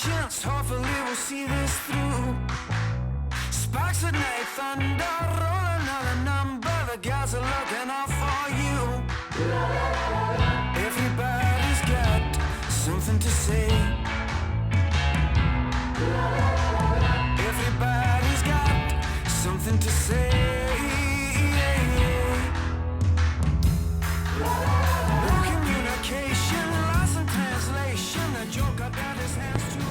patience, hopefully we'll see this through. Sparks at night, thunder, roll another number. The gods are looking out for you. Everybody's got something to say. Everybody's got something to say.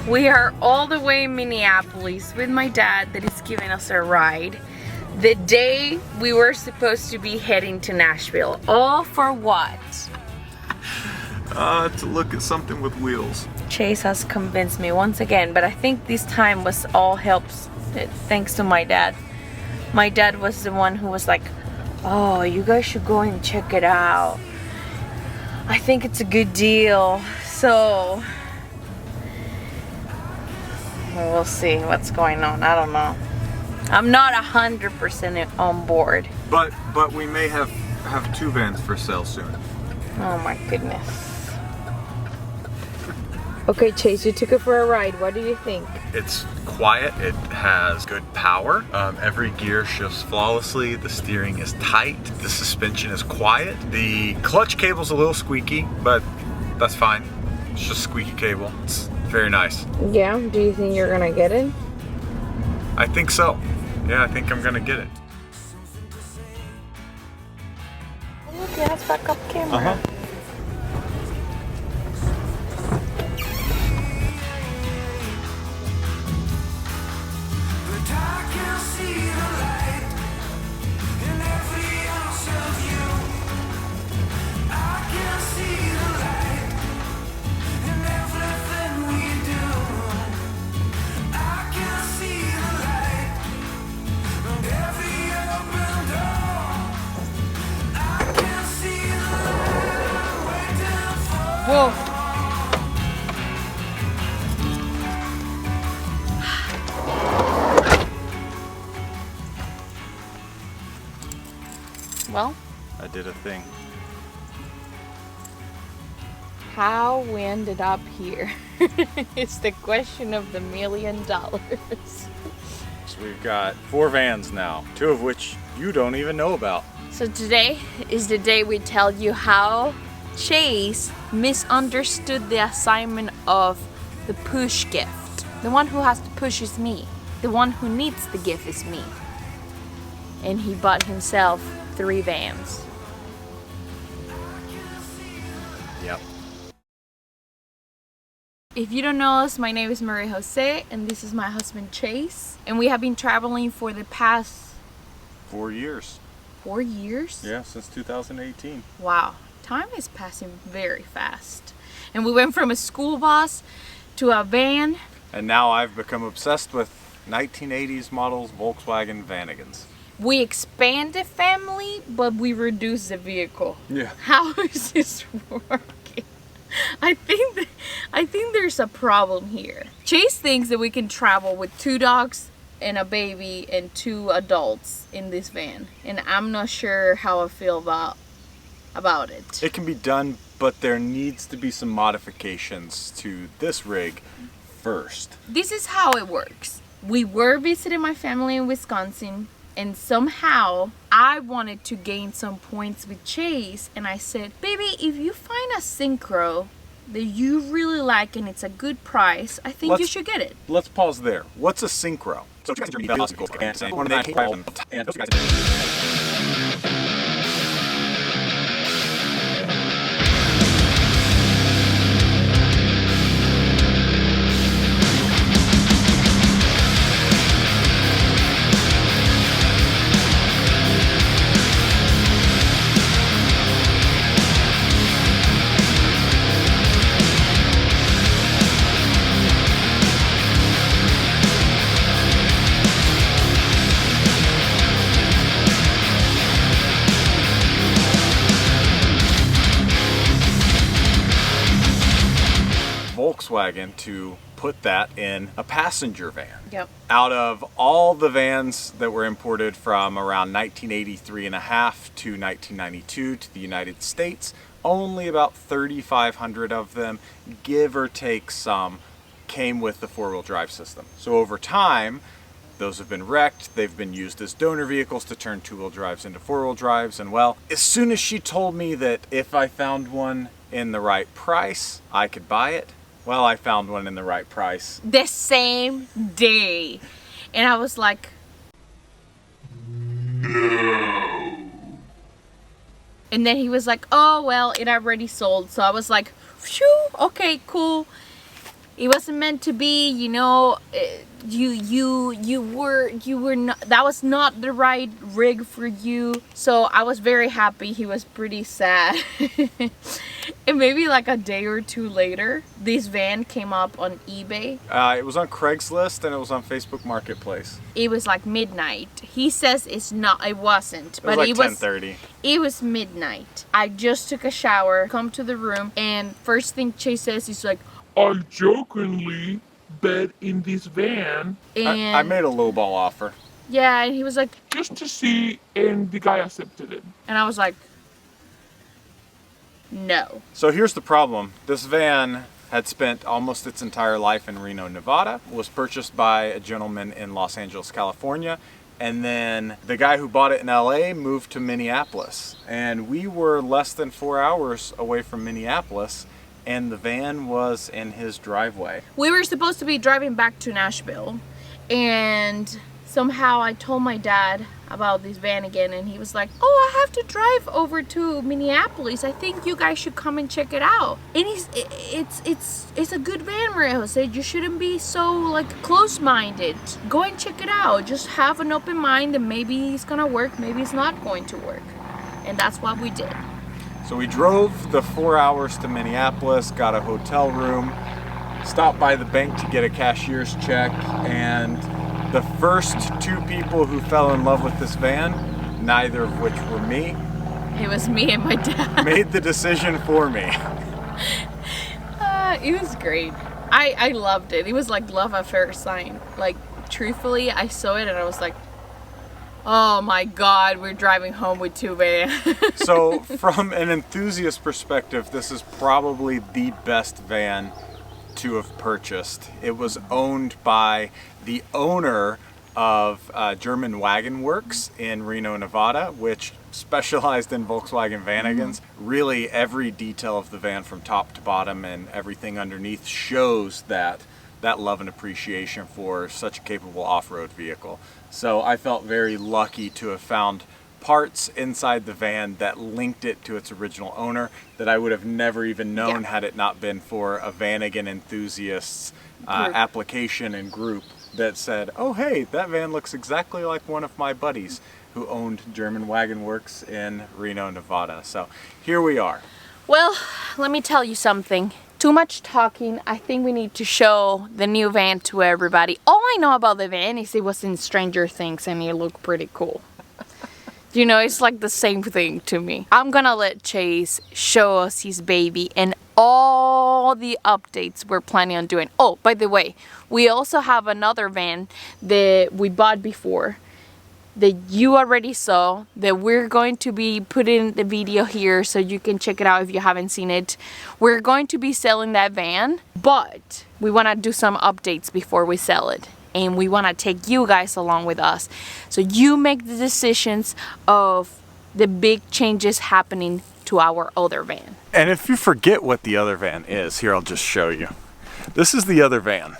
We are all the way in Minneapolis with my dad that is giving us a ride. The day we were supposed to be heading to Nashville. All for what? To look at something with wheels. Chase has convinced me once again, but I think this time was all helps thanks to my dad. My dad was the one who was like, oh, you guys should go and check it out. I think it's a good deal. So we'll see what's going on. I don't know. I'm not 100% on board. But we may have 2 vans for sale soon. Oh my goodness. Okay, Chase, you took it for a ride. What do you think? It's quiet. It has good power. Every gear shifts flawlessly. The steering is tight. The suspension is quiet. The clutch cable's a little squeaky, but that's fine. It's just squeaky cable. It's very nice. Yeah, do you think you're gonna get it? I think so. Yeah, I think I'm gonna get it. Look, it has backup camera. Whoa. Well, I did a thing. how we ended up here is the question of the $1 million. So we've got 4 vans now, 2 of which you don't even know about. So today is the day we tell you how Chase misunderstood the assignment of the push gift. The one who has to push is me. The one who needs the gift is me. And he bought himself 3 vans. Yep. If you don't know us, my name is Maria Jose and this is my husband Chase. And we have been traveling for the past 4 years. 4 years? Yeah, since 2018. Wow, time is passing very fast. And we went from a school bus to a van. And now I've become obsessed with 1980s models Volkswagen Vanagons. We expand the family, but we reduce the vehicle. Yeah. How is this working? I think there's a problem here. Chase thinks that we can travel with 2 dogs and a baby and 2 adults in this van, and I'm not sure how I feel about it. It can be done, but there needs to be some modifications to this rig first. This is how it works. We were visiting my family in Wisconsin, and somehow I wanted to gain some points with Chase, and I said, baby, if you find a Syncro that you really like and it's a good price, I think you should get it. Let's pause there. What's a Syncro? So Volkswagen to put that in a passenger van. Yep. Out of all the vans that were imported from around 1983 and a half to 1992 to the United States, only about 3,500 of them, give or take some, came with the four-wheel drive system. So over time, those have been wrecked. They've been used as donor vehicles to turn two-wheel drives into four-wheel drives. And well, as soon as she told me that if I found one in the right price, I could buy it, well, I found one in the right price. The same day. And I was like, no. And then he was like, oh, well, it already sold. So I was like, phew, okay, cool. It wasn't meant to be, you know, you were not, that was not the right rig for you. So I was very happy. He was pretty sad. And maybe like a day or two later, this van came up on eBay. It was on Craigslist and it was on Facebook Marketplace. It was like midnight. He says it's not, it wasn't. But it was like 10:30. It was midnight. I just took a shower, come to the room, and first thing Chase says, he's like, I jokingly bet in this van. And I made a lowball offer. yeah, and he was like, Just to see, and the guy accepted it. and I was like, no. So here's the problem. This van had spent almost its entire life in Reno, Nevada, was purchased by a gentleman in Los Angeles, California, and then the guy who bought it in LA moved to Minneapolis. And we were less than 4 hours away from Minneapolis, and the van was in his driveway. We were supposed to be driving back to Nashville, and somehow I told my dad about this van again, and he was like, oh, I have to drive over to Minneapolis. I think you guys should come and check it out. And it's a good van, Maria said. You shouldn't be so like close-minded. Go and check it out. Just have an open mind, and maybe it's gonna work, maybe it's not going to work. And that's what we did. So we drove the 4 hours to Minneapolis, got a hotel room, stopped by the bank to get a cashier's check, and the first two people who fell in love with this van, neither of which were me, It was me and my dad. made the decision for me. It was great. I loved it. It was like love at first sight. Like, truthfully, I saw it and I was like, oh my God, we're driving home with two vans. So from an enthusiast perspective, this is probably the best van to have purchased. It was owned by the owner of German Wagon Works in Reno, Nevada, which specialized in Volkswagen Vanagons. Really every detail of the van from top to bottom and everything underneath shows that love and appreciation for such a capable off-road vehicle. So I felt very lucky to have found parts inside the van that linked it to its original owner that I would have never even known had it not been for a Vanagon enthusiasts application and group that said, oh hey, that van looks exactly like one of my buddies who owned German Wagon Works in Reno, Nevada. So here we are. Well, let me tell you something. Too much talking. I think we need to show the new van to everybody. All I know about the van is it was in Stranger Things and it looked pretty cool. You know, it's like the same thing to me. I'm gonna let Chase show us his baby and all the updates we're planning on doing. Oh, by the way, we also have another van that we bought before that you already saw, that we're going to be putting the video here so you can check it out if you haven't seen it. We're going to be selling that van, but we want to do some updates before we sell it. And we want to take you guys along with us. So you make the decisions of the big changes happening to our other van. And if you forget what the other van is, here I'll just show you. This is the other van.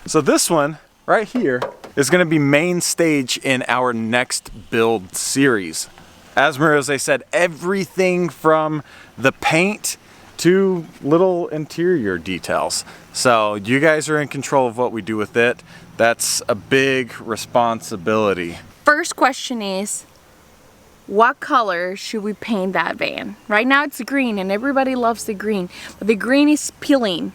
So this one right here is going to be main stage in our next build series. As Marise said, everything from the paint to little interior details. So you guys are in control of what we do with it. That's a big responsibility. First question is, what color should we paint that van? Right now it's green and everybody loves the green, but the green is peeling.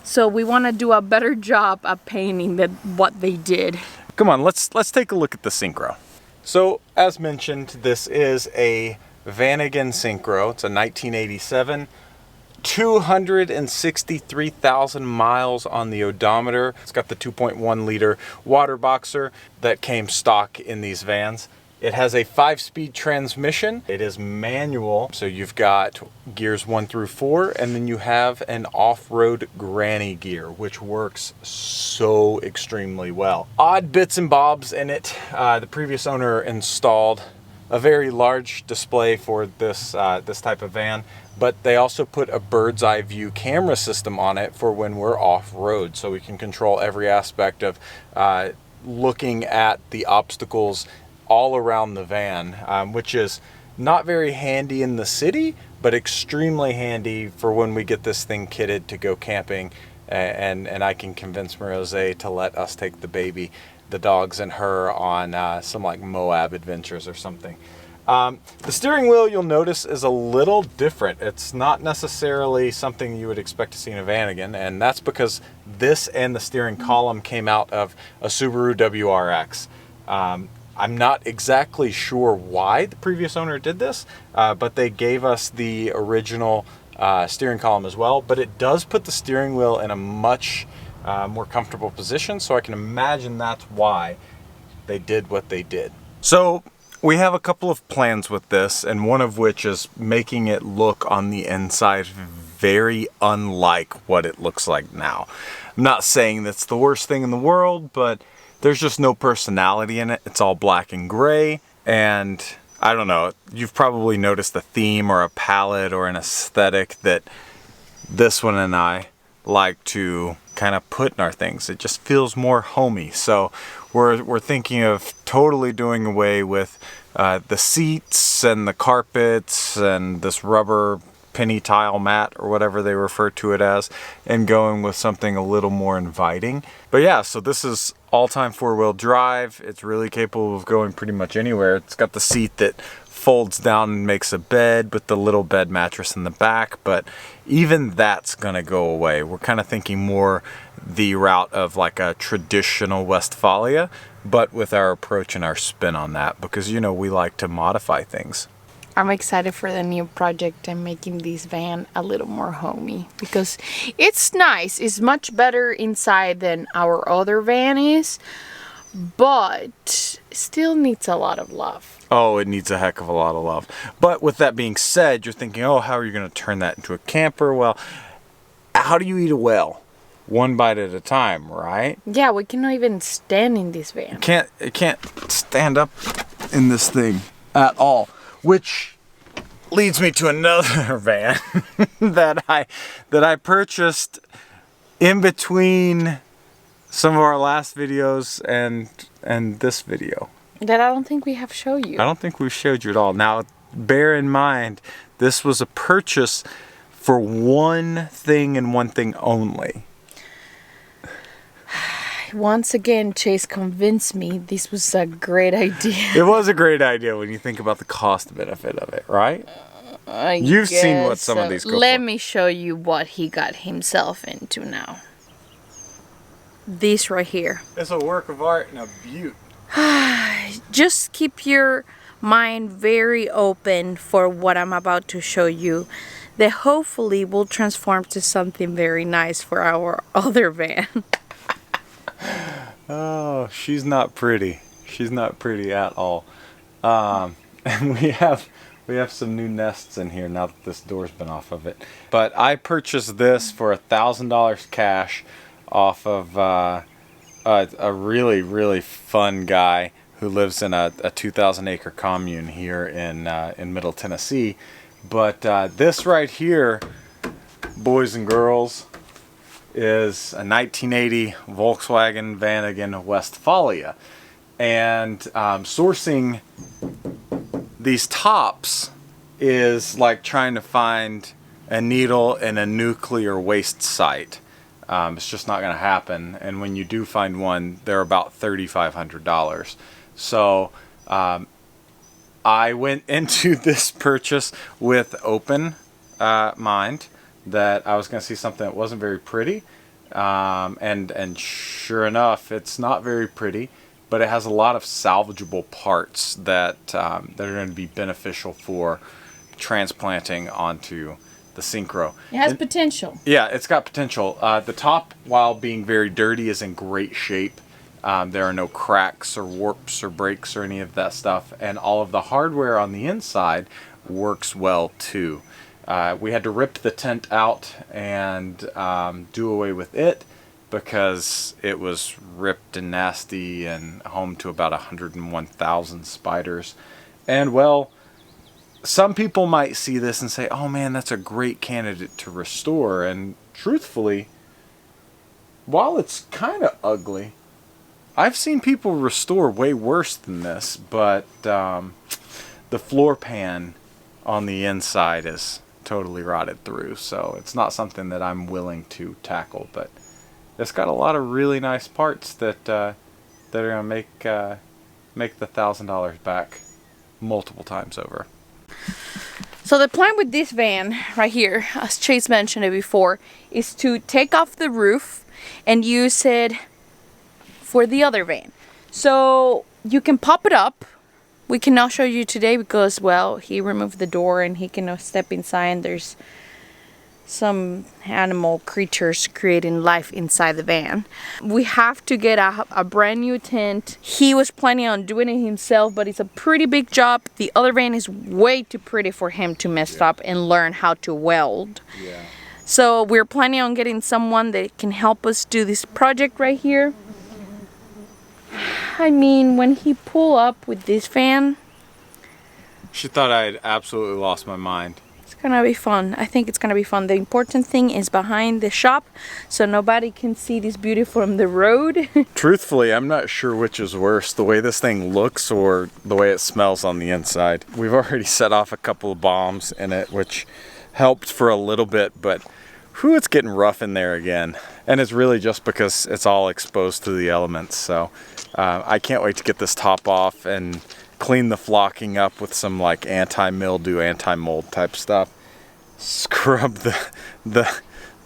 So we want to do a better job of painting than what they did. Come on, let's take a look at the Syncro. So as mentioned, this is a Vanagon Syncro. It's a 1987. 263,000 miles on the odometer. It's got the 2.1 liter water boxer that came stock in these vans. It has a 5-speed transmission. It is manual, so you've got gears 1 through 4, and then you have an off-road granny gear, which works so extremely well. Odd bits and bobs in it. The previous owner installed a very large display for this this type of van, but they also put a bird's eye view camera system on it for when we're off-road, so we can control every aspect of looking at the obstacles all around the van, which is not very handy in the city, but extremely handy for when we get this thing kitted to go camping, and I can convince Morose to let us take the baby, the dogs and her, on some like Moab adventures or something. The steering wheel, you'll notice, is a little different. It's not necessarily something you would expect to see in a van again, and that's because this and the steering column came out of a Subaru WRX. I'm not exactly sure why the previous owner did this, but they gave us the original steering column as well, but it does put the steering wheel in a much more comfortable position, so I can imagine that's why they did what they did. So we have a couple of plans with this, and one of which is making it look on the inside very unlike what it looks like now. I'm not saying that's the worst thing in the world, but there's just no personality in it. It's all black and gray, and I don't know, you've probably noticed a theme or a palette or an aesthetic that this one and I like to kind of put in our things. It just feels more homey. So we're thinking of totally doing away with the seats and the carpets and this rubber penny tile mat or whatever they refer to it as, and going with something a little more inviting. But yeah, so this is all-time 4-wheel drive. It's really capable of going pretty much anywhere. It's got the seat that folds down and makes a bed with the little bed mattress in the back, but even that's gonna go away. We're kind of thinking more the route of like a traditional Westfalia, but with our approach and our spin on that, because you know we like to modify things. I'm excited for the new project and making this van a little more homey, because it's nice. It's much better inside than our other van is, but still needs a lot of love. Oh, it needs a heck of a lot of love. But with that being said, you're thinking, oh, how are you going to turn that into a camper? Well, how do you eat a whale? One bite at a time, right? Yeah, we cannot even stand in this van. It can't stand up in this thing at all. Which leads me to another van that I purchased in between some of our last videos and this video. That I don't think we have shown you. I don't think we've showed you at all. Now, bear in mind, this was a purchase for one thing and one thing only. Once again, Chase convinced me this was a great idea. It was a great idea when you think about the cost benefit of it, right? You've seen what some of these go for. Let me show you what he got himself into now. This right here. It's a work of art and a beaut. Just keep your mind very open for what I'm about to show you, that hopefully will transform to something very nice for our other van. Oh, she's not pretty. She's not pretty at all. And we have some new nests in here now that this door's been off of it. But I purchased this for $1,000 cash off of a really, really fun guy who lives in a 2,000-acre commune here in Middle Tennessee. But this right here, boys and girls, is a 1980 Volkswagen Vanagon Westfalia. And sourcing these tops is like trying to find a needle in a nuclear waste site. It's just not going to happen. And when you do find one, they're about $3,500. So I went into this purchase with open mind that I was going to see something that wasn't very pretty, and sure enough, it's not very pretty, but it has a lot of salvageable parts that are going to be beneficial for transplanting onto the Syncro. It has potential. Yeah, it's got potential. The top, while being very dirty, is in great shape. There are no cracks or warps or breaks or any of that stuff, and all of the hardware on the inside works well too. We had to rip the tent out and do away with it because it was ripped and nasty and home to about 101,000 spiders. And well, some people might see this and say, oh man, that's a great candidate to restore. And truthfully, while it's kind of ugly, I've seen people restore way worse than this, but the floor pan on the inside is totally rotted through, so it's not something that I'm willing to tackle. But it's got a lot of really nice parts that are gonna make the $1,000 back multiple times over. So the plan with this van right here, as Chase mentioned it before, is to take off the roof and use it for the other van. So you can pop it up. We cannot show you today because, well, he removed the door and he cannot step inside, and there's some animal creatures creating life inside the van. We have to get a brand new tent. He was planning on doing it himself, but it's a pretty big job. The other van is way too pretty for him to mess up and learn how to weld. Yeah. So we're planning on getting someone that can help us do this project right here. I mean, when he pulled up with this van, She thought I had absolutely lost my mind. it's gonna be fun. I think it's gonna be fun. The important thing is behind the shop, so nobody can see this beauty from the road. Truthfully, I'm not sure which is worse, the way this thing looks or the way it smells on the inside. We've already set off a couple of bombs in it, which helped for a little bit, but whew, it's getting rough in there again. And it's really just because it's all exposed to the elements. So I can't wait to get this top off and clean the flocking up with some like anti-mildew, anti-mold type stuff. Scrub the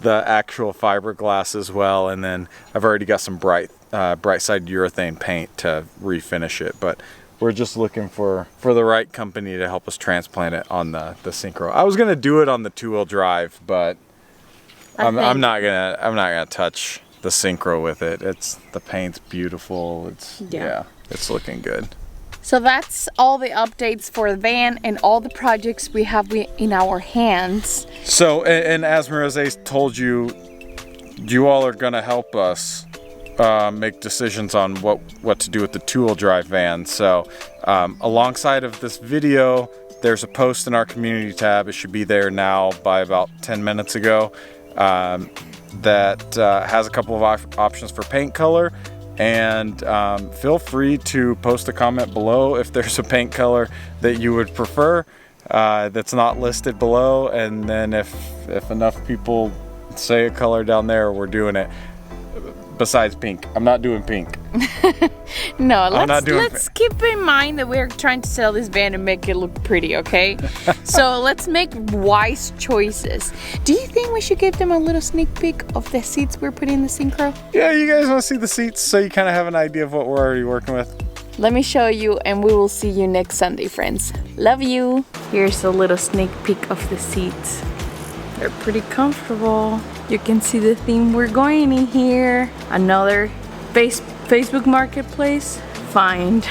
actual fiberglass as well, and then I've already got some bright side urethane paint to refinish it. But we're just looking for the right company to help us transplant it on the Syncro. I was gonna do it on the 2-wheel drive, but I'm not gonna touch the Syncro with it. The paint's beautiful. It's looking good. So that's all the updates for the van and all the projects we have in our hands. So, and as Marose told you, you all are gonna help us make decisions on what to do with the 2-wheel drive van. So, alongside of this video, there's a post in our community tab. It should be there now by about 10 minutes ago. That has a couple of options for paint color, and feel free to post a comment below if there's a paint color that you would prefer that's not listed below, and then if enough people say a color down there, we're doing it. Besides pink, I'm not doing pink. No, let's keep in mind that we're trying to sell this van and make it look pretty, okay? So let's make wise choices. Do you think we should give them a little sneak peek of the seats we're putting in the Syncro? Yeah, you guys want to see the seats so you kind of have an idea of what we're already working with? Let me show you, and we will see you next Sunday, friends. Love you. Here's a little sneak peek of the seats. They're pretty comfortable. You can see the theme we're going in here. Another Facebook Marketplace find.